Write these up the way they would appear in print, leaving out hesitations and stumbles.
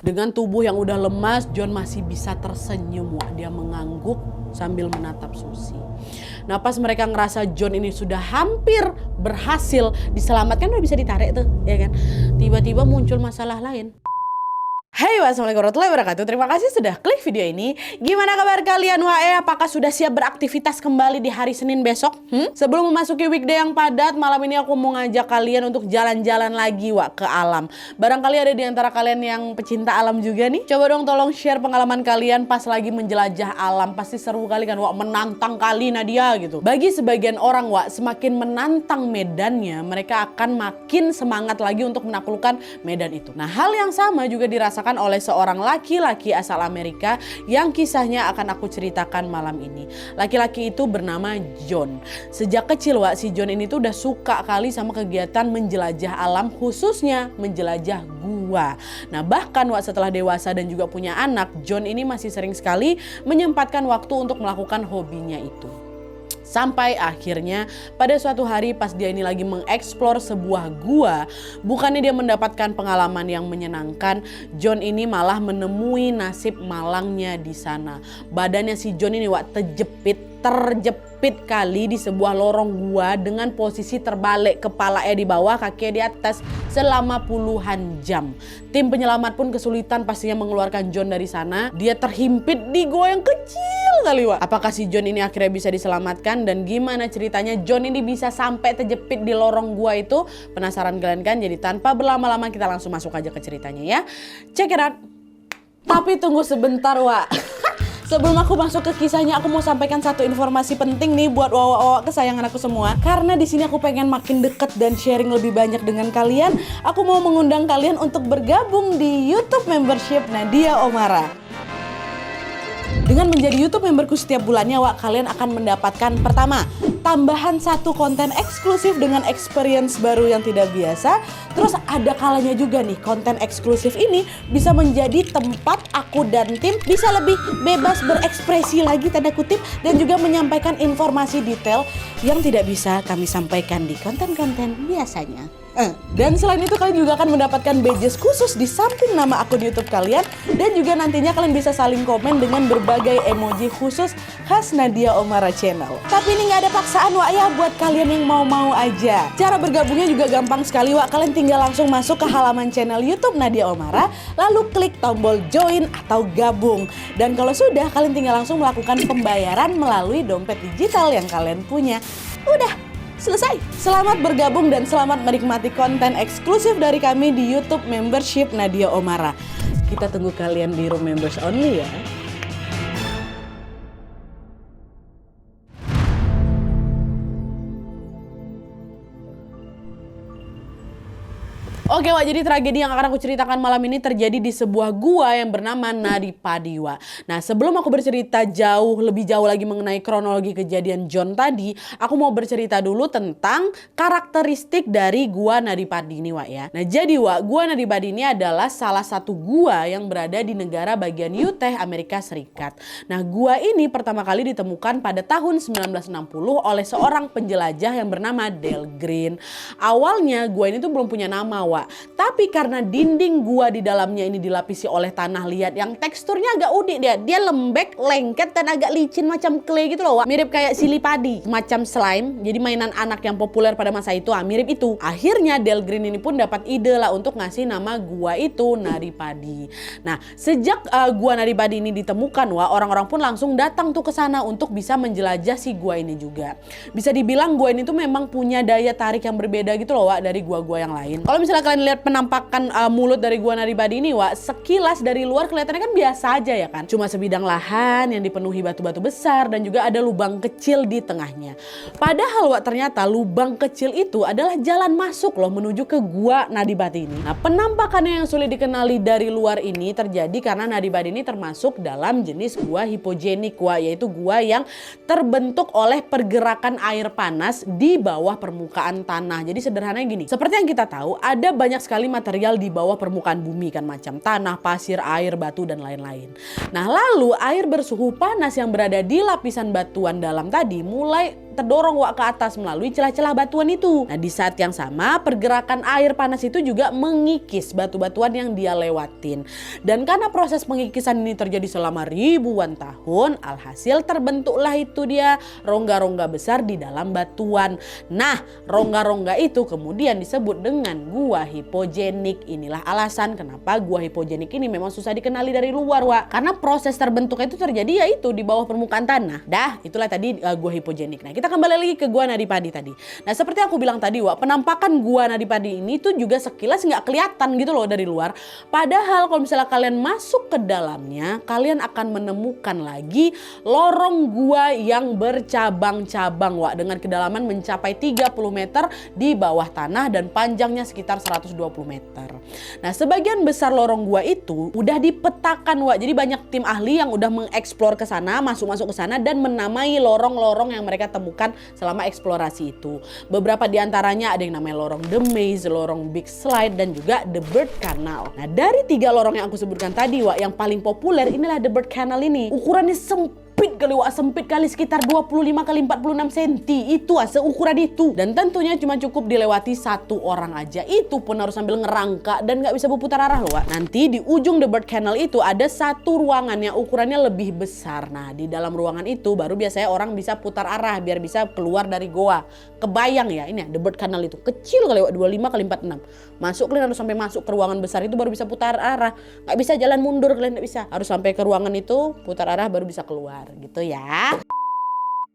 Dengan tubuh yang udah lemas, John masih bisa tersenyum, Wak. Dia mengangguk sambil menatap Susie. Nah pas mereka ngerasa John ini sudah hampir berhasil diselamatkan, udah bisa ditarik tuh, ya kan? Tiba-tiba muncul masalah lain. Hai, wassalamualaikum warahmatullahi wabarakatuh. Terima kasih sudah klik video ini. Gimana kabar kalian WAE? Apakah sudah siap beraktivitas kembali di hari Senin besok? Sebelum memasuki weekday yang padat, malam ini aku mau ngajak kalian untuk jalan-jalan lagi ke alam. Barangkali ada di antara kalian yang pecinta alam juga nih. Coba dong tolong share pengalaman kalian pas lagi menjelajah alam. Pasti seru kali kan, menantang kali Nadia gitu. Bagi sebagian orang semakin menantang medannya, mereka akan makin semangat lagi untuk menaklukkan medan itu. Nah hal yang sama juga dirasakan oleh seorang laki-laki asal Amerika yang kisahnya akan aku ceritakan malam ini. Laki-laki itu bernama John. Sejak kecil si John ini tuh udah suka kali sama kegiatan menjelajah alam, khususnya menjelajah gua. Nah bahkan setelah dewasa dan juga punya anak, John ini masih sering sekali menyempatkan waktu untuk melakukan hobinya itu. Sampai akhirnya pada suatu hari pas dia ini lagi mengeksplor sebuah gua, bukannya dia mendapatkan pengalaman yang menyenangkan, John ini malah menemui nasib malangnya di sana. Badannya si John ini terjepit kali di sebuah lorong gua dengan posisi terbalik, kepalanya di bawah, kakinya di atas selama puluhan jam. Tim penyelamat pun kesulitan pastinya mengeluarkan John dari sana. Dia terhimpit di gua yang kecil kali Apakah si John ini akhirnya bisa diselamatkan dan gimana ceritanya John ini bisa sampai terjepit di lorong gua itu? Penasaran kalian kan? Jadi tanpa berlama-lama kita langsung masuk aja ke ceritanya ya. Check it out. Tapi tunggu sebentar Sebelum aku masuk ke kisahnya, aku mau sampaikan satu informasi penting nih buat wawa-wawa kesayangan aku semua. Karena di sini aku pengen makin deket dan sharing lebih banyak dengan kalian. Aku mau mengundang kalian untuk bergabung di YouTube membership Nadia Omara. Dengan menjadi YouTube memberku setiap bulannya, kalian akan mendapatkan pertama, tambahan satu konten eksklusif dengan experience baru yang tidak biasa. Terus ada kalanya juga nih, konten eksklusif ini bisa menjadi tempat aku dan tim bisa lebih bebas berekspresi lagi tanda kutip, dan juga menyampaikan informasi detail yang tidak bisa kami sampaikan di konten-konten biasanya. Dan selain itu kalian juga akan mendapatkan badges khusus di samping nama akun YouTube kalian, dan juga nantinya kalian bisa saling komen dengan berbagai emoji khusus khas Nadia Omara Channel. Tapi ini nggak ada paksaan buat kalian yang mau-mau aja. Cara bergabungnya juga gampang sekali kalian tinggal langsung masuk ke halaman channel YouTube Nadia Omara, lalu klik tombol join atau gabung. Dan kalau sudah, kalian tinggal langsung melakukan pembayaran melalui dompet digital yang kalian punya. Udah selesai. Selamat bergabung dan selamat menikmati konten eksklusif dari kami di YouTube membership Nadia Omara. Kita tunggu kalian di room members only ya. Oke jadi tragedi yang akan aku ceritakan malam ini terjadi di sebuah gua yang bernama Naripadi Nah sebelum aku bercerita lebih jauh lagi mengenai kronologi kejadian John tadi, aku mau bercerita dulu tentang karakteristik dari gua Naripadi ini ya. Nah jadi gua Naripadi ini adalah salah satu gua yang berada di negara bagian Utah, Amerika Serikat. Nah gua ini pertama kali ditemukan pada tahun 1960 oleh seorang penjelajah yang bernama Dale Green. Awalnya gua ini tuh belum punya nama tapi karena dinding gua di dalamnya ini dilapisi oleh tanah liat yang teksturnya agak unik dia lembek, lengket dan agak licin macam clay gitu mirip kayak sili padi, macam slime. Jadi mainan anak yang populer pada masa itu mirip itu. Akhirnya Dale Green ini pun dapat ide untuk ngasih nama gua itu Naripadi. Nah sejak gua Naripadi ini ditemukan orang-orang pun langsung datang tuh ke sana untuk bisa menjelajah si gua ini juga. Bisa dibilang gua ini tuh memang punya daya tarik yang berbeda gitu dari gua-gua yang lain. Kalau misalnya kalian lihat penampakan mulut dari gua Naripadi ini sekilas dari luar kelihatannya kan biasa aja ya kan, cuma sebidang lahan yang dipenuhi batu-batu besar dan juga ada lubang kecil di tengahnya. Padahal ternyata lubang kecil itu adalah jalan masuk menuju ke gua Naripadi ini. Nah penampakannya yang sulit dikenali dari luar ini terjadi karena Naripadi ini termasuk dalam jenis gua hipogenik yaitu gua yang terbentuk oleh pergerakan air panas di bawah permukaan tanah. Jadi sederhananya gini, seperti yang kita tahu ada banyak sekali material di bawah permukaan bumi kan, macam tanah, pasir, air, batu dan lain-lain. Nah lalu air bersuhu panas yang berada di lapisan batuan dalam tadi mulai terdorong Wak ke atas melalui celah-celah batuan itu. Nah, di saat yang sama pergerakan air panas itu juga mengikis batu-batuan yang dia lewatin. Dan karena proses pengikisan ini terjadi selama ribuan tahun, alhasil terbentuklah itu dia rongga-rongga besar di dalam batuan. Nah, rongga-rongga itu kemudian disebut dengan gua hipogenik. Inilah alasan kenapa gua hipogenik ini memang susah dikenali dari luar, Wak. Karena proses terbentuknya itu terjadi yaitu di bawah permukaan tanah. Dah, itulah tadi gua hipogenik. Nah, kita kembali lagi ke Gua Nadi Padi tadi. Nah, seperti aku bilang tadi, Wak, penampakan Gua Nadi Padi ini tuh juga sekilas nggak kelihatan gitu loh dari luar. Padahal kalau misalnya kalian masuk ke dalamnya, kalian akan menemukan lagi lorong gua yang bercabang-cabang, Wak, dengan kedalaman mencapai 30 meter di bawah tanah dan panjangnya sekitar 120 meter. Nah, sebagian besar lorong gua itu udah dipetakan, Wak. Jadi banyak tim ahli yang udah mengeksplor ke sana, masuk ke sana dan menamai lorong-lorong yang mereka temukan selama eksplorasi itu. Beberapa di antaranya ada yang namanya lorong The Maze, lorong Big Slide, dan juga The Bird Canal. Nah, dari 3 lorong yang aku sebutkan tadi, Wak, yang paling populer inilah The Bird Canal ini. Ukurannya sempit kali, Wak, sempit kali sekitar 25 kali 46 cm. Itu seukuran itu. Dan tentunya cuma cukup dilewati 1 orang aja. Itu pun harus sambil ngerangka dan nggak bisa berputar arah loh, Wak. Nanti di ujung The Bird Canal itu ada 1 ruangan yang ukurannya lebih besar. Nah, di dalam ruangan itu baru biasanya orang bisa putar arah biar bisa keluar dari goa. Kebayang ya, ini ya, The Bird Canal itu kecil kali, Wak, 25 kali 46. Masuk, kalian harus sampai masuk ke ruangan besar itu baru bisa putar arah. Nggak bisa jalan mundur, kalian nggak bisa. Harus sampai ke ruangan itu, putar arah baru bisa keluar gitu ya.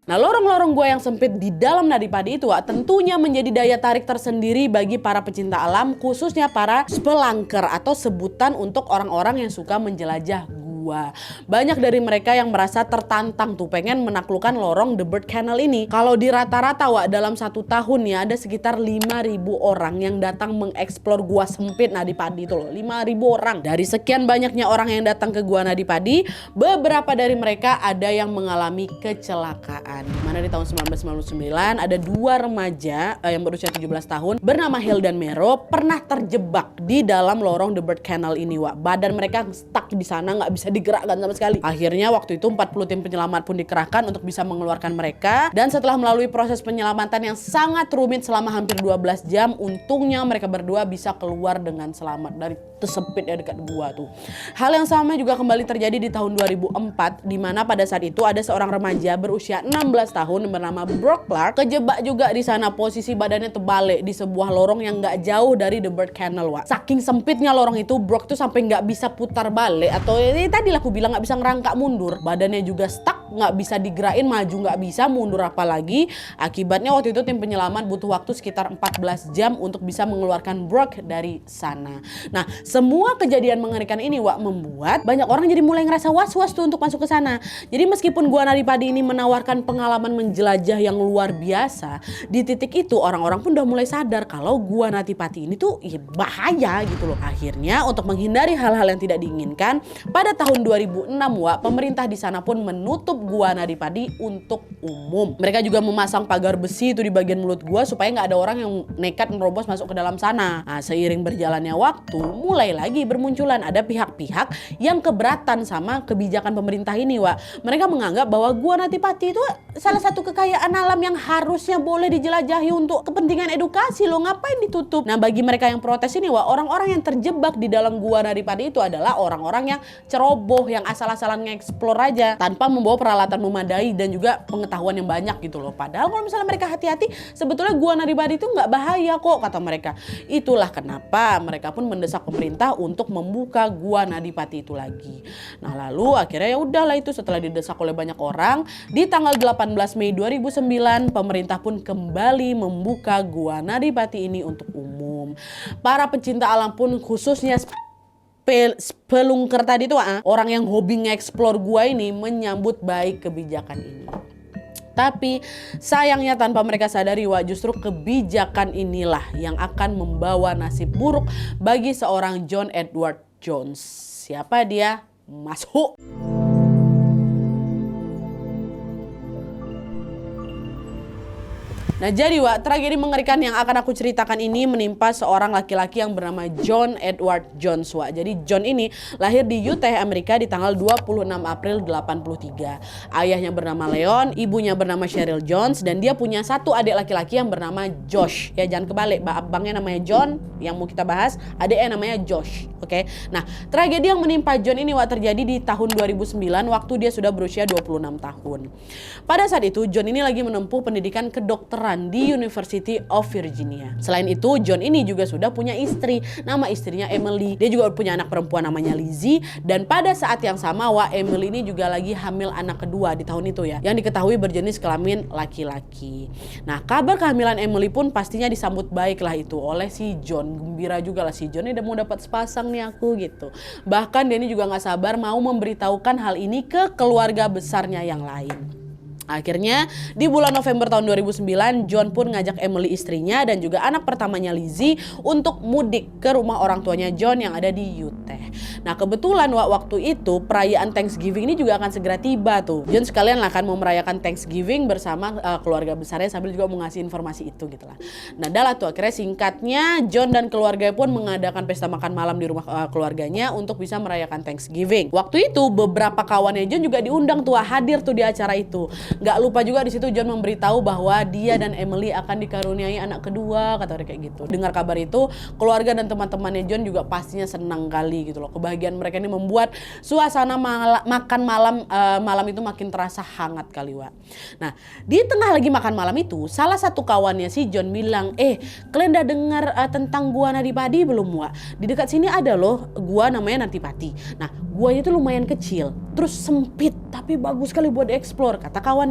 Nah, lorong-lorong gua yang sempit di dalam Nadi Padi itu, Wak, tentunya menjadi daya tarik tersendiri bagi para pecinta alam, khususnya para spelunker atau sebutan untuk orang-orang yang suka menjelajah gua. Banyak dari mereka yang merasa tertantang tuh pengen menaklukkan lorong The Bird Canal ini. Kalau di rata-rata, Wak, dalam 1 tahun ya ada sekitar 5.000 orang yang datang mengeksplor gua sempit Nadi Padi itu loh. 5.000 orang. Dari sekian banyaknya orang yang datang ke gua Nadi Padi, beberapa dari mereka ada yang mengalami kecelakaan. Dimana di tahun 1999 ada 2 remaja yang berusia 17 tahun bernama Hill dan Mero pernah terjebak di dalam lorong The Bird Canal ini, Wak. Badan mereka stuck di sana, nggak bisa digerakkan sama sekali. Akhirnya waktu itu 40 tim penyelamat pun dikerahkan untuk bisa mengeluarkan mereka. Dan setelah melalui proses penyelamatan yang sangat rumit selama hampir 12 jam, untungnya mereka berdua bisa keluar dengan selamat dari tersempit ya dekat gua tuh. Hal yang sama juga kembali terjadi di tahun 2004, di mana pada saat itu ada seorang remaja berusia 16 tahun bernama Brock Clark kejebak juga di sana. Posisi badannya terbalik di sebuah lorong yang nggak jauh dari The Bird Canal, Wak. Saking sempitnya lorong itu, Brock tuh sampai nggak bisa putar balik atau tadi lah aku bilang nggak bisa ngerangkak mundur. Badannya juga stuck, nggak bisa digerakin, maju nggak bisa, mundur apalagi. Akibatnya waktu itu tim penyelamat butuh waktu sekitar 14 jam untuk bisa mengeluarkan Brock dari sana. Nah, semua kejadian mengerikan ini, Wak, membuat banyak orang jadi mulai ngerasa was-was tuh untuk masuk ke sana. Jadi meskipun Gua Nadi Padi ini menawarkan pengalaman menjelajah yang luar biasa, di titik itu orang-orang pun udah mulai sadar kalau Gua Nadi Padi ini tuh ya bahaya gitu loh. Akhirnya untuk menghindari hal-hal yang tidak diinginkan, pada tahun 2006, Wak, pemerintah di sana pun menutup Gua Nadi Padi untuk umum. Mereka juga memasang pagar besi itu di bagian mulut gua supaya nggak ada orang yang nekat menerobos masuk ke dalam sana. Nah, seiring berjalannya waktu, mulai lagi bermunculan ada pihak-pihak yang keberatan sama kebijakan pemerintah ini, Wak. Mereka menganggap bahwa Gua Nadi Padi itu salah satu kekayaan alam yang harusnya boleh dijelajahi untuk kepentingan edukasi loh, ngapain ditutup? Nah, bagi mereka yang protes ini, Wak, orang-orang yang terjebak di dalam Gua Nadi Padi itu adalah orang-orang yang ceroboh, yang asal-asalan nge-explore aja tanpa membawa peralatan memadai dan juga pengetahuan yang banyak gitu loh. Padahal kalau misalnya mereka hati-hati, sebetulnya Gua Nadi Padi itu nggak bahaya kok, kata mereka. Itulah kenapa mereka pun mendesak pemerintah untuk membuka Gua Nadi Padi itu lagi. Nah, lalu akhirnya ya udahlah itu setelah didesak oleh banyak orang, di tanggal 18 Mei 2009 pemerintah pun kembali membuka Gua Nadi Padi ini untuk umum. Para pecinta alam pun khususnya spelunker tadi tuh, orang yang hobi nge-explore gua ini menyambut baik kebijakan ini. Tapi sayangnya tanpa mereka sadari, Wak, justru kebijakan inilah yang akan membawa nasib buruk bagi seorang John Edward Jones. Siapa dia? Masuk. Nah jadi Wak, tragedi mengerikan yang akan aku ceritakan ini menimpa seorang laki-laki yang bernama John Edward Jones Wak. Jadi John ini lahir di Utah, Amerika di tanggal 26 April 83. Ayahnya bernama Leon, ibunya bernama Cheryl Jones, dan dia punya satu adik laki-laki yang bernama Josh. Ya jangan kebalik, abangnya namanya John yang mau kita bahas, adiknya namanya Josh. Oke. Nah, tragedi yang menimpa John ini Wak terjadi di tahun 2009 waktu dia sudah berusia 26 tahun. Pada saat itu John ini lagi menempuh pendidikan kedokteran di University of Virginia. Selain itu, John ini juga sudah punya istri, nama istrinya Emily. Dia juga punya anak perempuan namanya Lizzie, dan pada saat yang sama Wak, Emily ini juga lagi hamil anak kedua di tahun itu ya, yang diketahui berjenis kelamin laki-laki. Nah, kabar kehamilan Emily pun pastinya disambut baik lah itu oleh si John. Gembira juga lah si John, ini udah mau dapat sepasang nih aku gitu. Bahkan dia ini juga gak sabar mau memberitahukan hal ini ke keluarga besarnya yang lain. Akhirnya di bulan November tahun 2009 John pun ngajak Emily istrinya dan juga anak pertamanya Lizzie untuk mudik ke rumah orang tuanya John yang ada di Utah. Nah kebetulan waktu itu perayaan Thanksgiving ini juga akan segera tiba tuh. John sekalian lah kan mau merayakan Thanksgiving bersama keluarga besarnya sambil juga mau ngasih informasi itu gitu lah. Nah dah lah tuh akhirnya singkatnya John dan keluarga pun mengadakan pesta makan malam di rumah keluarganya untuk bisa merayakan Thanksgiving. Waktu itu beberapa kawannya John juga diundang tuh hadir tuh di acara itu. Gak lupa juga di situ John memberitahu bahwa dia dan Emily akan dikaruniai anak kedua, kata dia kayak gitu. Dengar kabar itu, keluarga dan teman-temannya John juga pastinya senang kali gitu loh. Kebahagiaan mereka ini membuat suasana makan malam itu makin terasa hangat kali Wak. Nah, di tengah lagi makan malam itu, salah satu kawannya si John bilang, kalian udah dengar tentang Gua Nadipati belum Wak? Di dekat sini ada loh gua namanya Nadipati. Nah, guanya itu lumayan kecil, terus sempit, tapi bagus sekali buat dieksplor, kata kawannya.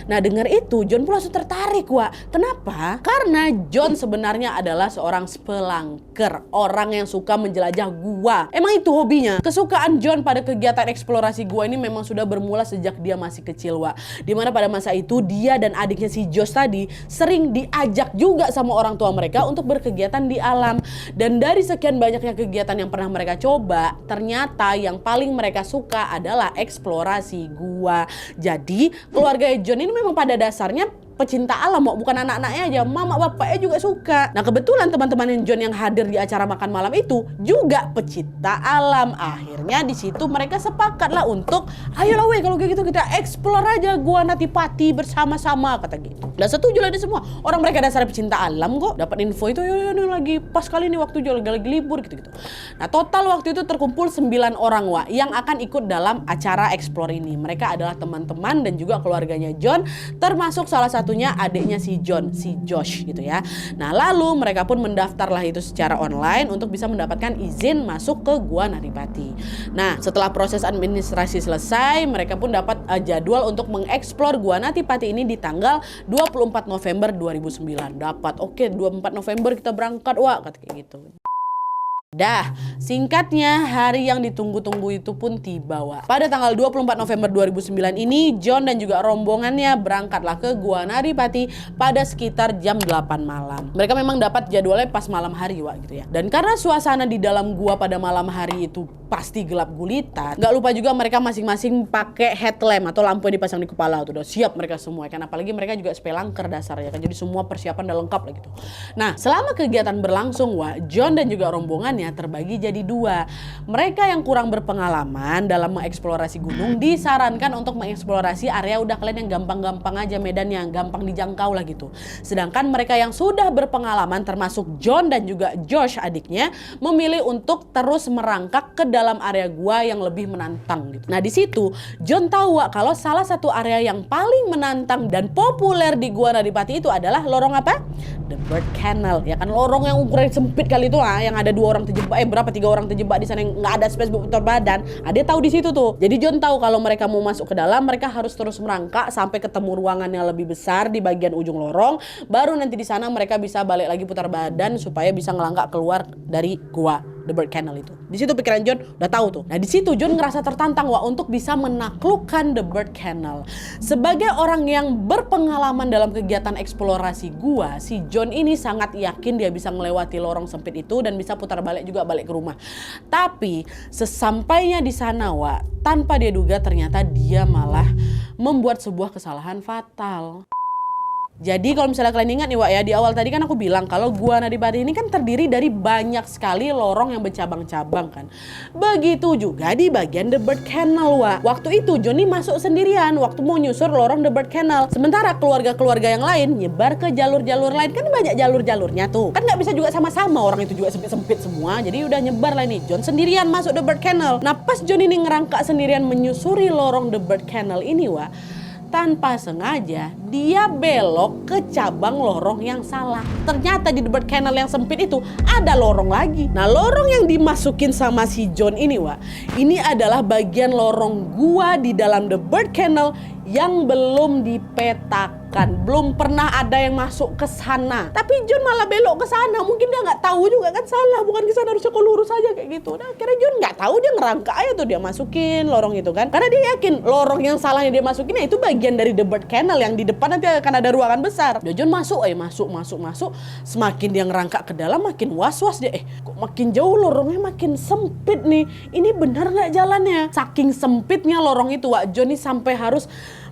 Nah dengar itu John pun langsung tertarik Wak. Kenapa? Karena John sebenarnya adalah seorang spelunker, orang yang suka menjelajah gua. Emang itu hobinya. Kesukaan John pada kegiatan eksplorasi gua ini memang sudah bermula sejak dia masih kecil Wak. Dimana pada masa itu dia dan adiknya si Josh tadi sering diajak juga sama orang tua mereka untuk berkegiatan di alam. Dan dari sekian banyaknya kegiatan yang pernah mereka coba, ternyata yang paling mereka suka adalah eksplorasi gua. Jadi keluarga John ini memang pada dasarnya pecinta alam, bukan anak-anaknya aja, mama bapaknya juga suka. Nah kebetulan teman-teman John yang hadir di acara makan malam itu juga pecinta alam. Akhirnya di situ mereka sepakat lah untuk, ayolah weh kalau kayak gitu kita explore aja Gua Nadipati bersama-sama, kata gitu. Dan setuju lah di semua. Orang mereka dasarnya pecinta alam kok. Dapat info itu, yuk lagi pas kali ini waktu John lagi libur gitu-gitu. Nah total waktu itu terkumpul 9 orang Wak yang akan ikut dalam acara explore ini. Mereka adalah teman-teman dan juga keluarganya John, termasuk salah satunya adiknya si John, si Josh gitu ya. Nah lalu mereka pun mendaftar lah itu secara online untuk bisa mendapatkan izin masuk ke Gua Nadipati. Nah setelah proses administrasi selesai, mereka pun dapat jadwal untuk mengeksplor Gua Nadipati ini di tanggal 24 November 2009. Dapat, oke 24 November kita berangkat Wak, kata kayak gitu. Dah, singkatnya hari yang ditunggu-tunggu itu pun tiba Wak. Pada tanggal 24 November 2009 ini John dan juga rombongannya berangkatlah ke Gua Nadipati pada sekitar jam 8 malam. Mereka memang dapat jadwalnya pas malam hari Wak gitu ya. Dan karena suasana di dalam gua pada malam hari itu pasti gelap gulita, gak lupa juga mereka masing-masing pakai headlamp atau lampu yang dipasang di kepala tuh. Udah siap mereka semua kan, apalagi mereka juga spelunker dasarnya kan. Jadi semua persiapan udah lengkap lah gitu. Nah, selama kegiatan berlangsung Wak, John dan juga rombongan terbagi jadi dua. Mereka yang kurang berpengalaman dalam mengeksplorasi gunung disarankan untuk mengeksplorasi area udah kalian yang gampang-gampang aja, medan yang gampang dijangkau lah gitu. Sedangkan mereka yang sudah berpengalaman termasuk John dan juga Josh adiknya memilih untuk terus merangkak ke dalam area gua yang lebih menantang gitu. Nah di situ John tahu kalau salah satu area yang paling menantang dan populer di Gua Nadipati itu adalah lorong apa? The Bird Canal. Ya kan, lorong yang ukuran sempit kali itu yang ada 2 orang terjebak, berapa 3 orang terjebak di sana yang nggak ada space buat putar badan. Dia tahu di situ tuh. Jadi John tahu kalau mereka mau masuk ke dalam, mereka harus terus merangkak sampai ketemu ruangan yang lebih besar di bagian ujung lorong. Baru nanti di sana mereka bisa balik lagi putar badan supaya bisa ngelangkak keluar dari gua The Bird Canal itu. Di situ pikiran John udah tahu tuh. Nah di situ John ngerasa tertantang untuk bisa menaklukkan The Bird Canal. Sebagai orang yang berpengalaman dalam kegiatan eksplorasi gua, si John ini sangat yakin dia bisa melewati lorong sempit itu dan bisa putar balik juga balik ke rumah. Tapi sesampainya di sana tanpa dia duga ternyata dia malah membuat sebuah kesalahan fatal. Jadi kalau misalnya kalian ingat nih Wak ya, di awal tadi kan aku bilang kalau Gua Nadibati ini kan terdiri dari banyak sekali lorong yang bercabang-cabang kan. Begitu juga di bagian The Bird Kennel Wak. Waktu itu Johnny masuk sendirian waktu mau nyusur lorong The Bird Kennel. Sementara keluarga-keluarga yang lain nyebar ke jalur-jalur lain, kan banyak jalur-jalurnya tuh. Kan nggak bisa juga sama-sama, orang itu juga sempit-sempit semua. Jadi udah nyebar lah nih. John sendirian masuk The Bird Kennel. Nah pas John ini ngerangkak sendirian menyusuri lorong The Bird Kennel ini Wak, tanpa sengaja dia belok ke cabang lorong yang salah. Ternyata di The Bird Kennel yang sempit itu ada lorong lagi. Nah lorong yang dimasukin sama si John ini Wak, ini adalah bagian lorong gua di dalam The Bird Kennel yang belum dipetakan. Belum pernah ada yang masuk ke sana. Tapi John malah belok ke sana. Mungkin dia nggak tahu juga kan salah, bukan ke sana, harusnya kok lurus aja kayak gitu. Nah akhirnya John nggak tahu, dia ngerangka aja tuh dia masukin lorong itu kan. Karena dia yakin lorong yang salahnya dia masukin itu bagian dari The Bird Kennel yang di depan nanti akan ada ruangan besar. Dia John masuk, masuk. Semakin dia ngerangkak ke dalam makin was-was dia. Kok makin jauh lorongnya makin sempit nih. Ini benar nggak jalannya? Saking sempitnya lorong itu Wak, John ini sampai harus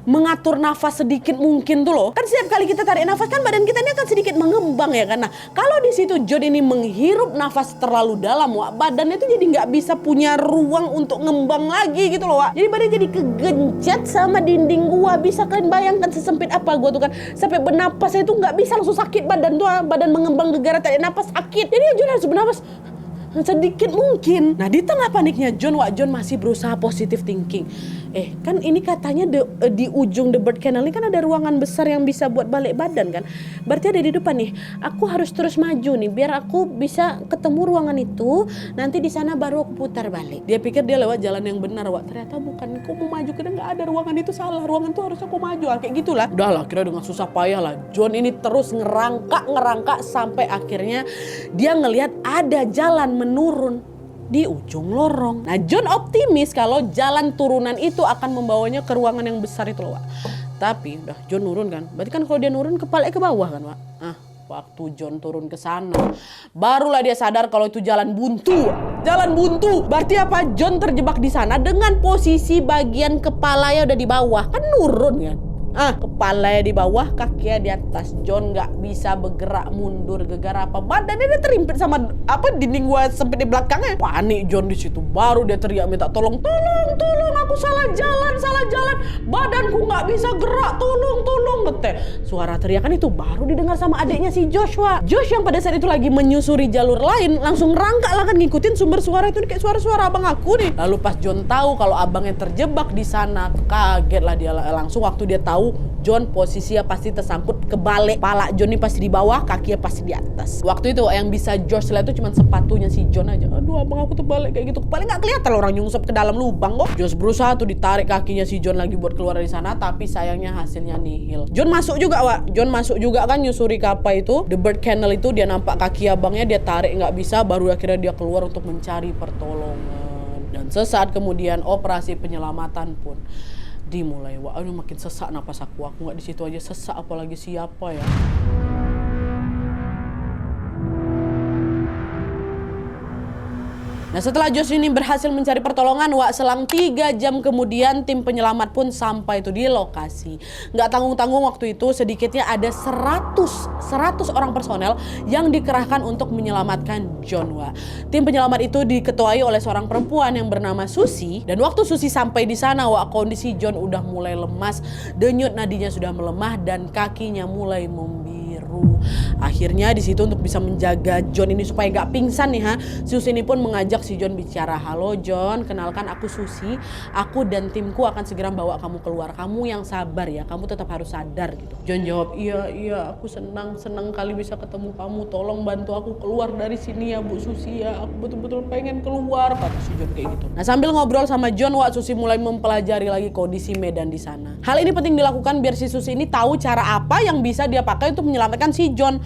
mengatur nafas sedikit mungkin tuh loh. Kan setiap kali kita tarik nafas kan badan kita ini akan sedikit mengembang ya kan. Nah kalau di situ John ini menghirup nafas terlalu dalam Wak, badannya tuh jadi nggak bisa punya ruang untuk ngembang lagi gitu loh Wak. Jadi badannya jadi kegencet sama dinding gua. Bisa kalian bayangkan sesempit apa gua tuh kan. Sampai bernapas itu nggak bisa, langsung sakit badan tuh. Badan mengembang gara-gara tarik nafas sakit. Jadi John harus bernapas sedikit mungkin. Nah di tengah paniknya John masih berusaha positive thinking. Kan ini katanya di ujung The Bird Kennel ini kan ada ruangan besar yang bisa buat balik badan kan. Berarti ada di depan nih. Aku harus terus maju nih biar aku bisa ketemu ruangan itu. Nanti di sana baru aku putar balik. Dia pikir dia lewat jalan yang benar Wak. Ternyata bukan. Aku mau maju karena nggak ada ruangan itu, salah. Ruangan itu harusnya aku maju. Kayak gitulah. Udahlah kira dengan susah payah lah. John ini terus ngerangkak sampai akhirnya dia ngelihat ada jalan menurun di ujung lorong. Nah John optimis kalau jalan turunan itu akan membawanya ke ruangan yang besar itu loh Wak. Tapi udah John nurun kan. Berarti kan kalau dia nurun kepala ke bawah kan Wak. Waktu John turun ke sana barulah dia sadar kalau itu jalan buntu. Jalan buntu. Berarti apa? John terjebak di sana dengan posisi bagian kepalanya udah di bawah. Kan nurun kan. Kepalanya di bawah, kakinya di atas. John nggak bisa bergerak mundur gara-gara apa? Badannya dia terimpit sama dinding gua sempit di belakangnya. Panik John di situ. Baru dia teriak minta tolong, aku salah jalan. Badanku nggak bisa gerak, tolong. Suara teriakan itu baru didengar sama adiknya si Joshua. Josh yang pada saat itu lagi menyusuri jalur lain langsung rangkak lah kan ngikutin sumber suara itu kayak suara-suara abang aku nih. Lalu pas John tahu kalau abangnya terjebak di sana, kaget lah dia langsung waktu dia tahu John posisinya pasti tersangkut kebalik. Pala John ini pasti di bawah, kakinya pasti di atas. Waktu itu yang bisa Josh lihat itu cuma sepatunya si John aja. Aduh abang aku terbalik kayak gitu. Paling nggak kelihatan orang nyungsep ke dalam lubang kok. Josh berusaha tuh ditarik kakinya si John lagi buat keluar dari sana, tapi sayangnya hasilnya nihil. John masuk juga Wak. John masuk juga kan nyusuri ke apa itu The Bird Kennel itu. Dia nampak kaki abangnya, dia tarik nggak bisa, baru akhirnya dia keluar untuk mencari pertolongan. Dan sesaat kemudian operasi penyelamatan pun dimulai. Wah, aduh makin sesak napas aku nggak di situ aja sesak, apalagi siapa ya. Nah setelah Josh ini berhasil mencari pertolongan Wak, selang 3 jam kemudian tim penyelamat pun sampai itu di lokasi. Nggak tanggung-tanggung waktu itu sedikitnya ada 100 orang personel yang dikerahkan untuk menyelamatkan John Wak. Tim penyelamat itu diketuai oleh seorang perempuan yang bernama Susi. Dan waktu Susi sampai di sana Wak, kondisi John udah mulai lemas, denyut nadinya sudah melemah dan kakinya mulai membiru. Akhirnya di situ untuk bisa menjaga John ini supaya nggak pingsan nih Susi ini pun mengajak si John bicara. Halo John, kenalkan aku Susi. Aku dan timku akan segera bawa kamu keluar. Kamu yang sabar ya, kamu tetap harus sadar gitu. John jawab, iya aku senang kali bisa ketemu kamu. Tolong bantu aku keluar dari sini ya Bu Susi ya. Aku betul-betul pengen keluar, kata si John kayak gitu. Nah sambil ngobrol sama John Wak, Susi mulai mempelajari lagi kondisi medan di sana. Hal ini penting dilakukan biar si Susi ini tahu cara apa yang bisa dia pakai untuk menyelamatkan si John.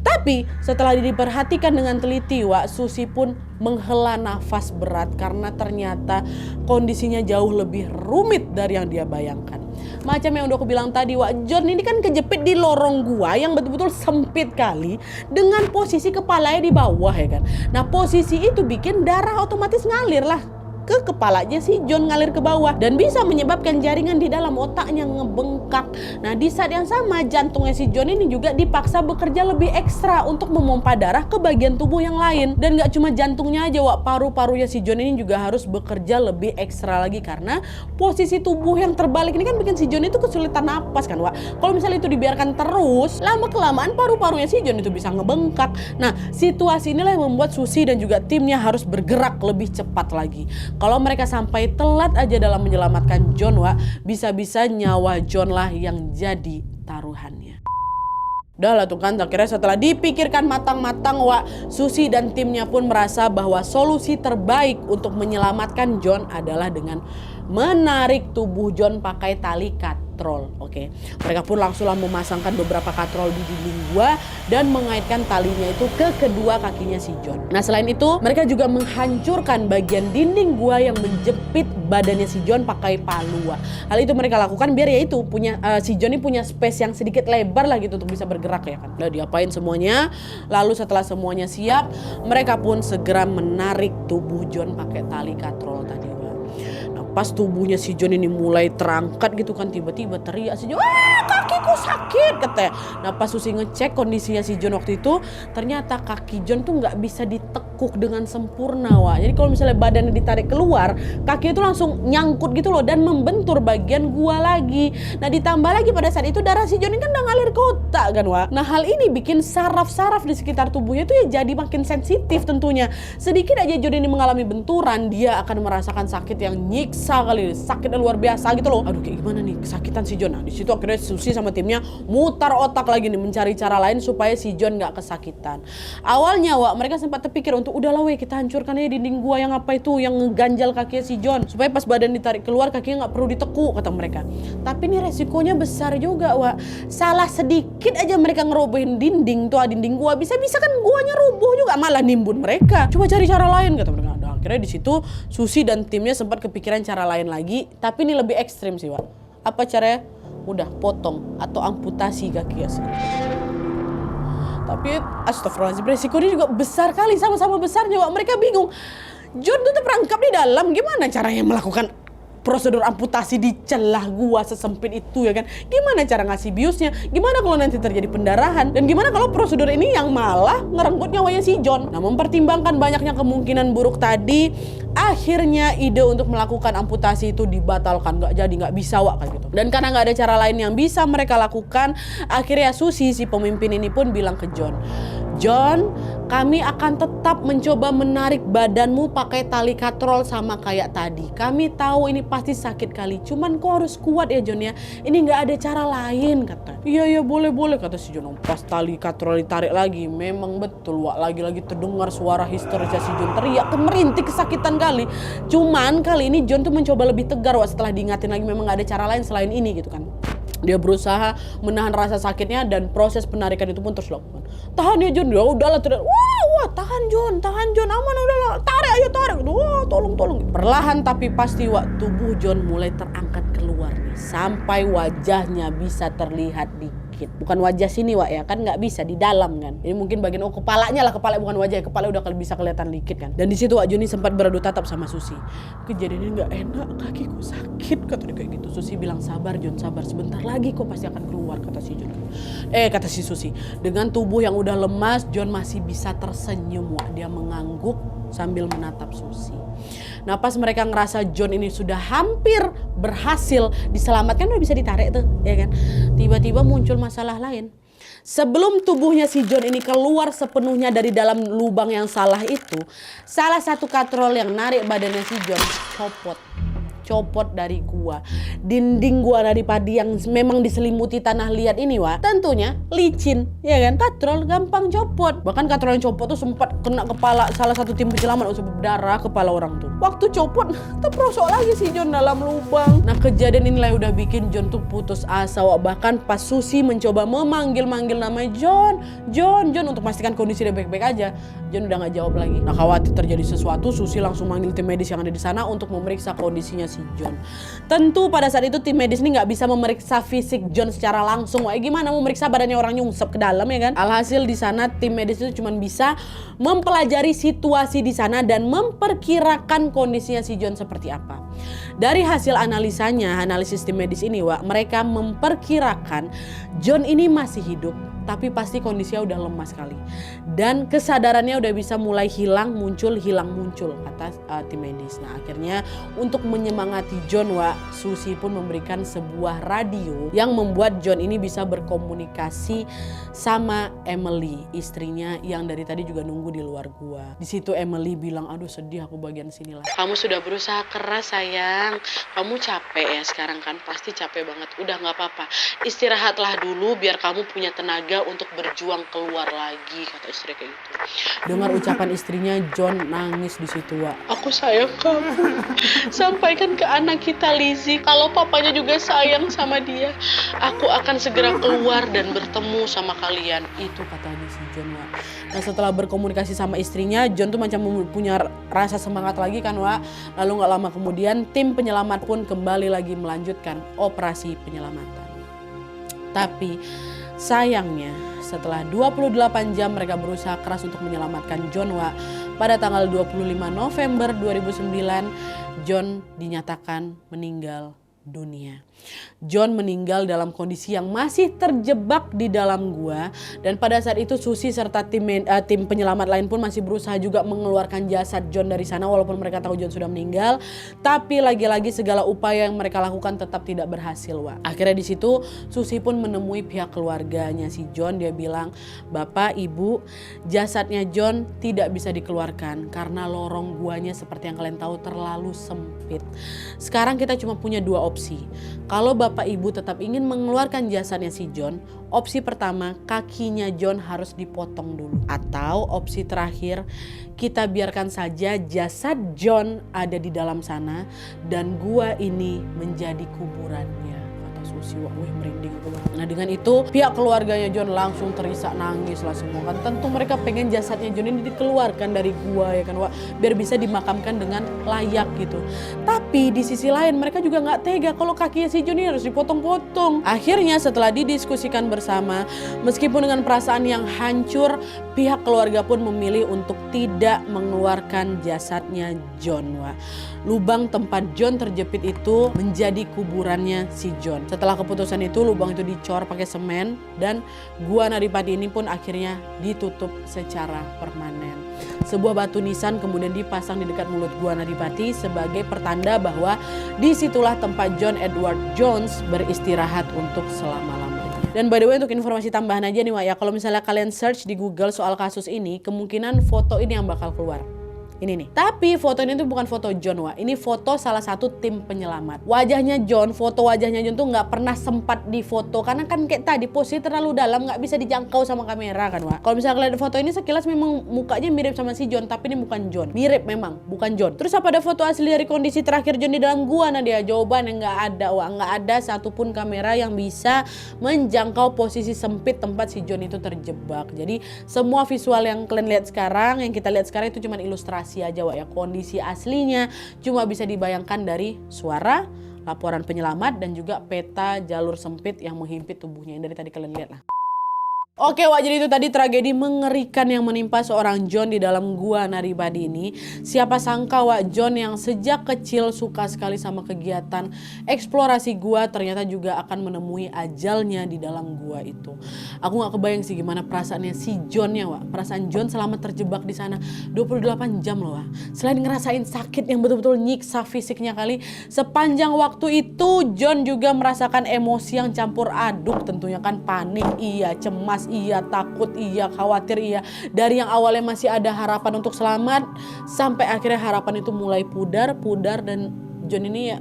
Tapi setelah diperhatikan dengan teliti Wak, Susi pun menghela nafas berat karena ternyata kondisinya jauh lebih rumit dari yang dia bayangkan. Macam yang udah aku bilang tadi Wak, John ini kan kejepit di lorong gua yang betul-betul sempit kali dengan posisi kepalanya di bawah ya kan. Nah posisi itu bikin darah otomatis ngalir lah. ke kepalanya si John ngalir ke bawah dan bisa menyebabkan jaringan di dalam otaknya ngebengkak. Nah di saat yang sama jantungnya si John ini juga dipaksa bekerja lebih ekstra untuk memompa darah ke bagian tubuh yang lain. Dan gak cuma jantungnya aja Wak, paru-parunya si John ini juga harus bekerja lebih ekstra lagi karena posisi tubuh yang terbalik ini kan bikin si John itu kesulitan napas kan Wak. Kalau misalnya itu dibiarkan terus, lama kelamaan paru-parunya si John itu bisa ngebengkak. Nah situasi inilah yang membuat Susi dan juga timnya harus bergerak lebih cepat lagi. Kalau mereka sampai telat aja dalam menyelamatkan John Wak, bisa-bisa nyawa John lah yang jadi taruhannya. Udah lah tuh kan, akhirnya setelah dipikirkan matang-matang Wak, Susi dan timnya pun merasa bahwa solusi terbaik untuk menyelamatkan John adalah dengan menarik tubuh John pakai tali katrol. Oke, mereka pun langsung memasangkan beberapa katrol di dinding gua dan mengaitkan talinya itu ke kedua kakinya si John. Nah selain itu mereka juga menghancurkan bagian dinding gua yang menjepit badannya si John pakai palu. Hal itu mereka lakukan biar ya itu punya si John ini punya space yang sedikit lebar lah gitu untuk bisa bergerak ya kan. Udah diapain semuanya. Lalu setelah semuanya siap, mereka pun segera menarik tubuh John pakai tali katrol tadi. Pas tubuhnya si John ini mulai terangkat gitu kan, tiba-tiba teriak si John, "Ah, kakiku sakit," katanya. Nah pas Susi ngecek kondisinya si John waktu itu, ternyata kaki John tuh nggak bisa ditekuk dengan sempurna Wak. Jadi kalau misalnya badannya ditarik keluar, kaki itu langsung nyangkut gitu loh dan membentur bagian gua lagi. Nah ditambah lagi pada saat itu darah si John ini kan udah ngalir ke otak kan Wak. Nah hal ini bikin saraf-saraf di sekitar tubuhnya itu ya jadi makin sensitif tentunya. Sedikit aja John ini mengalami benturan, dia akan merasakan sakit yang nyiksa kali, sakit yang luar biasa gitu loh. Aduh kayak gimana nih kesakitan si John. Nah di situ akhirnya Susi sama timnya mutar otak lagi nih mencari cara lain supaya si John nggak kesakitan. Awalnya Wak mereka sempat terpikir untuk udahlah weh kita hancurkan aja dinding gua yang apa itu yang ngeganjal kakinya si John supaya pas badan ditarik keluar kakinya nggak perlu ditekuk kata mereka. Tapi ini resikonya besar juga Wak. Salah sedikit aja mereka ngerobohin dinding tuh dinding gua bisa-bisa kan guanya rubuh juga malah nimbun mereka. Coba cari cara lain kata mereka. Nah, akhirnya di situ Susi dan timnya sempat kepikiran cara lain lagi, tapi ini lebih ekstrim sih Wak. Apa caranya? Udah potong atau amputasi kaki ya. Tapi astagfirullahaladzim, resikonya juga besar kali, sama-sama besarnya Wak. Mereka bingung. John tuh terperangkap di dalam, gimana caranya melakukan prosedur amputasi di celah gua sesempit itu ya kan. Gimana cara ngasih biusnya? Gimana kalau nanti terjadi pendarahan? Dan gimana kalau prosedur ini yang malah ngerenggut nyawanya si John? Nah mempertimbangkan banyaknya kemungkinan buruk tadi, akhirnya ide untuk melakukan amputasi itu dibatalkan. Nggak bisa Wak kayak gitu. Dan karena nggak ada cara lain yang bisa mereka lakukan, akhirnya Susi si pemimpin ini pun bilang ke John, "John, kami akan tetap mencoba menarik badanmu pakai tali katrol sama kayak tadi. Kami tahu ini pasti sakit kali, cuman kau harus kuat ya John ya. Ini nggak ada cara lain," kata. Iya boleh kata si John. Pas tali katrol ditarik lagi, memang betul Wak, lagi-lagi terdengar suara histerisnya si John teriak merintih kesakitan kali. Cuman kali ini John tuh mencoba lebih tegar Wak setelah diingatin lagi memang nggak ada cara lain selain ini gitu kan. Dia berusaha menahan rasa sakitnya dan proses penarikan itu pun terus dilakukan. "Tahan ya John," ya udahlah tidak. Wah, tahan John, aman udahlah. Tarik. Wah, tolong. Perlahan tapi pasti Wak, tubuh John mulai terangkat keluar nih sampai wajahnya bisa terlihat dikit. Bukan wajah sini Wak ya, kan nggak bisa di dalam kan. Ini mungkin bagian kepalanya lah, kepala bukan wajah, kepala udah bisa kelihatan dikit kan. Dan di situ Wak Joni sempat beradu tatap sama Susi. "Kejadiannya nggak enak, kakiku sakit," kata dia kayak gitu. Susi bilang, "Sabar John, sabar, sebentar lagi kok pasti akan keluar," kata si John. Kata si Susi. Dengan tubuh yang udah lemas, John masih bisa tersenyum Wak. Dia mengangguk sambil menatap Susi. Nah pas mereka ngerasa John ini sudah hampir berhasil diselamatkan, udah bisa ditarik tuh ya kan. Tiba-tiba muncul masalah lain. Sebelum tubuhnya si John ini keluar sepenuhnya dari dalam lubang yang salah itu, salah satu katrol yang narik badannya si John copot dari gua. Dinding gua dari padi yang memang diselimuti tanah liat ini Wak, tentunya licin ya kan. Katrol gampang copot. Bahkan katrol yang copot tuh sempat kena kepala salah satu tim penyelamat, usah berdarah kepala orang tuh. Waktu copot terperosok lagi si John dalam lubang. Nah kejadian inilah udah bikin John tuh putus asa Wak. Bahkan pas Susi mencoba memanggil namanya John untuk memastikan kondisi dia baik-baik aja, John udah gak jawab lagi. Nah khawatir terjadi sesuatu, Susi langsung manggil tim medis yang ada di sana untuk memeriksa kondisinya si si John. Tentu pada saat itu tim medis ini nggak bisa memeriksa fisik John secara langsung. Wah, gimana mau meriksa badannya orang nyungsep ke dalam ya kan? Alhasil di sana tim medis itu cuma bisa mempelajari situasi di sana dan memperkirakan kondisinya si John seperti apa. Dari hasil analisanya, analisis tim medis ini, Wak, mereka memperkirakan John ini masih hidup, tapi pasti kondisinya udah lemah sekali. Dan kesadarannya udah bisa mulai hilang muncul, kata tim medis. Nah akhirnya untuk menyemangati John, Wak, Susi pun memberikan sebuah radio yang membuat John ini bisa berkomunikasi sama Emily, istrinya yang dari tadi juga nunggu di luar gua. Di situ Emily bilang, aduh sedih aku bagian sini lah. Kamu sudah berusaha keras sayang, kamu capek ya sekarang kan, pasti capek banget. Udah gak apa-apa, istirahatlah dulu biar kamu punya tenaga untuk berjuang keluar lagi, kata istri kayak gitu. Dengar ucapan istrinya, John nangis di situ, Wak. Aku sayang kamu. Sampaikan ke anak kita Lizzie kalau papanya juga sayang sama dia. Aku akan segera keluar dan bertemu sama kalian. Itu katanya si John, Wak. Nah setelah berkomunikasi sama istrinya, John tuh macam punya rasa semangat lagi kan, Wak. Lalu gak lama kemudian tim penyelamat pun kembali lagi melanjutkan operasi penyelamatan. Tapi sayangnya setelah 28 jam mereka berusaha keras untuk menyelamatkan John, Wak, pada tanggal 25 November 2009 John dinyatakan meninggal dunia. John meninggal dalam kondisi yang masih terjebak di dalam gua, dan pada saat itu Susi serta tim penyelamat lain pun masih berusaha juga mengeluarkan jasad John dari sana walaupun mereka tahu John sudah meninggal. Tapi lagi-lagi segala upaya yang mereka lakukan tetap tidak berhasil, Wak. Akhirnya di situ Susi pun menemui pihak keluarganya si John. Dia bilang, "Bapak, Ibu, jasadnya John tidak bisa dikeluarkan karena lorong guanya seperti yang kalian tahu terlalu sempit. Sekarang kita cuma punya dua opsi. Kalau Bapak Ibu tetap ingin mengeluarkan jasadnya si John, opsi pertama, kakinya John harus dipotong dulu. Atau opsi terakhir, kita biarkan saja jasad John ada di dalam sana dan gua ini menjadi kuburannya," kata Susi. Wah, merinding aku banget. Nah dengan itu pihak keluarganya John langsung terisak nangis lah semua kan. Tentu mereka pengen jasadnya John ini dikeluarkan dari gua ya kan, Wak, biar bisa dimakamkan dengan layak gitu. Tapi di sisi lain mereka juga nggak tega kalau kakinya si John ini harus dipotong-potong. Akhirnya setelah didiskusikan bersama, meskipun dengan perasaan yang hancur, pihak keluarga pun memilih untuk tidak mengeluarkan jasadnya John, Wak. Lubang tempat John terjepit itu menjadi kuburannya si John. Setelah keputusan itu, lubang itu dicor pakai semen dan gua Naripati ini pun akhirnya ditutup secara permanen. Sebuah batu nisan kemudian dipasang di dekat mulut gua Naripati sebagai pertanda bahwa disitulah tempat John Edward Jones beristirahat untuk selama-lamanya. Dan by the way, untuk informasi tambahan aja nih, Wak, ya, kalau misalnya kalian search di Google soal kasus ini, kemungkinan foto ini yang bakal keluar. Ini nih. Tapi foto ini tuh bukan foto John, Wak. Ini foto salah satu tim penyelamat. Wajahnya John, foto wajahnya John tuh nggak pernah sempat difoto karena kan kayak tadi posisi terlalu dalam, nggak bisa dijangkau sama kamera kan, Wak. Kalau misalnya kalian foto ini sekilas memang mukanya mirip sama si John, tapi ini bukan John. Mirip memang, bukan John. Terus apa ada foto asli dari kondisi terakhir John di dalam gua? Nah dia jawabannya nggak ada, Wak. Nggak ada satupun kamera yang bisa menjangkau posisi sempit tempat si John itu terjebak. Jadi semua visual yang kalian lihat sekarang, yang kita lihat sekarang itu cuma ilustrasi aja, Wak, ya. Kondisi aslinya cuma bisa dibayangkan dari suara, laporan penyelamat, dan juga peta jalur sempit yang menghimpit tubuhnya yang dari tadi kalian lihat lah. Oke, Wak, jadi itu tadi tragedi mengerikan yang menimpa seorang John di dalam gua Naripati ini. Siapa sangka, Wak, John yang sejak kecil suka sekali sama kegiatan eksplorasi gua ternyata juga akan menemui ajalnya di dalam gua itu. Aku gak kebayang sih gimana perasaannya si Johnnya, Wak. Perasaan John selama terjebak di sana 28 jam loh, Wak. Selain ngerasain sakit yang betul-betul nyiksa fisiknya kali, sepanjang waktu itu John juga merasakan emosi yang campur aduk tentunya kan. Panik iya, cemas iya, takut iya, khawatir iya. Dari yang awalnya masih ada harapan untuk selamat, sampai akhirnya harapan itu mulai pudar dan John ini ya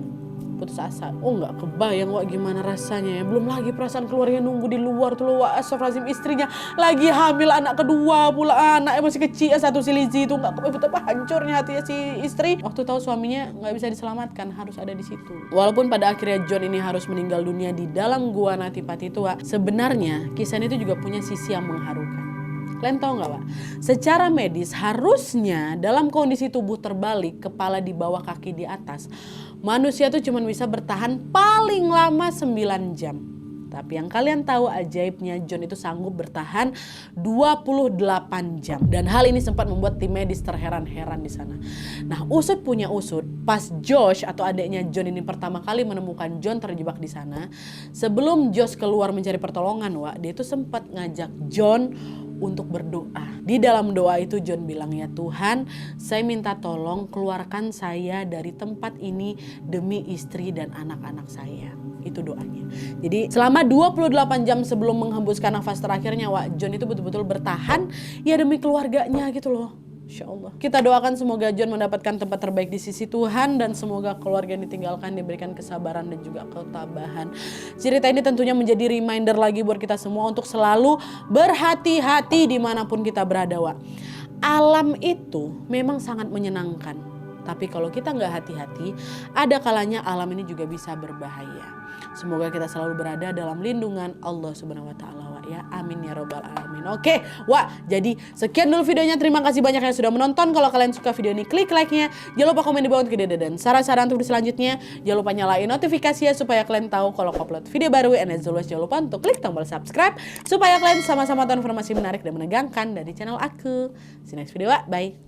putus asa. Oh nggak kebayang, Wak, gimana rasanya ya. Belum lagi perasaan keluarga nunggu di luar tuh loh, Wak. Astagfirullahaladzim, istrinya lagi hamil anak kedua pula, anaknya masih kecil satu, si Lizzie itu. Nggak kebayang betapa hancurnya hatinya si istri waktu tahu suaminya nggak bisa diselamatkan, harus ada di situ. Walaupun pada akhirnya John ini harus meninggal dunia di dalam gua Naripati itu, Wak, sebenarnya kisah itu juga punya sisi yang mengharukan. Kalian tahu nggak Wak? Secara medis harusnya dalam kondisi tubuh terbalik, kepala di bawah kaki di atas, manusia tuh cuma bisa bertahan paling lama 9 jam. Tapi yang kalian tahu ajaibnya John itu sanggup bertahan 28 jam. Dan hal ini sempat membuat tim medis terheran-heran di sana. Nah, usut punya usut, pas Josh atau adiknya John ini pertama kali menemukan John terjebak di sana, sebelum Josh keluar mencari pertolongan, Wak, dia itu sempat ngajak John untuk berdoa. Di dalam doa itu John bilang, ya Tuhan, saya minta tolong keluarkan saya dari tempat ini demi istri dan anak-anak saya. Itu doanya. Jadi selama 28 jam sebelum menghembuskan nafas terakhirnya, Wak, John itu betul-betul bertahan ya demi keluarganya gitu loh. Insya Allah. Kita doakan semoga John mendapatkan tempat terbaik di sisi Tuhan dan semoga keluarga yang ditinggalkan diberikan kesabaran dan juga ketabahan. Cerita ini tentunya menjadi reminder lagi buat kita semua untuk selalu berhati-hati dimanapun kita berada, Wak. Alam itu memang sangat menyenangkan. Tapi kalau kita nggak hati-hati, ada kalanya alam ini juga bisa berbahaya. Semoga kita selalu berada dalam lindungan Allah Subhanahu wa taala, Wak, ya. Amin ya robbal alamin. Oke, Wak, jadi sekian dulu videonya. Terima kasih banyak yang sudah menonton. Kalau kalian suka video ini, klik like-nya. Jangan lupa komen di bawah untuk ide dan saran-saran untuk selanjutnya. Jangan lupa nyalain notifikasinya supaya kalian tahu kalau aku upload video baru. And as always, jangan lupa untuk klik tombol subscribe supaya kalian sama-sama tahu informasi menarik dan menegangkan dari channel aku. See you next video, Wak. Bye.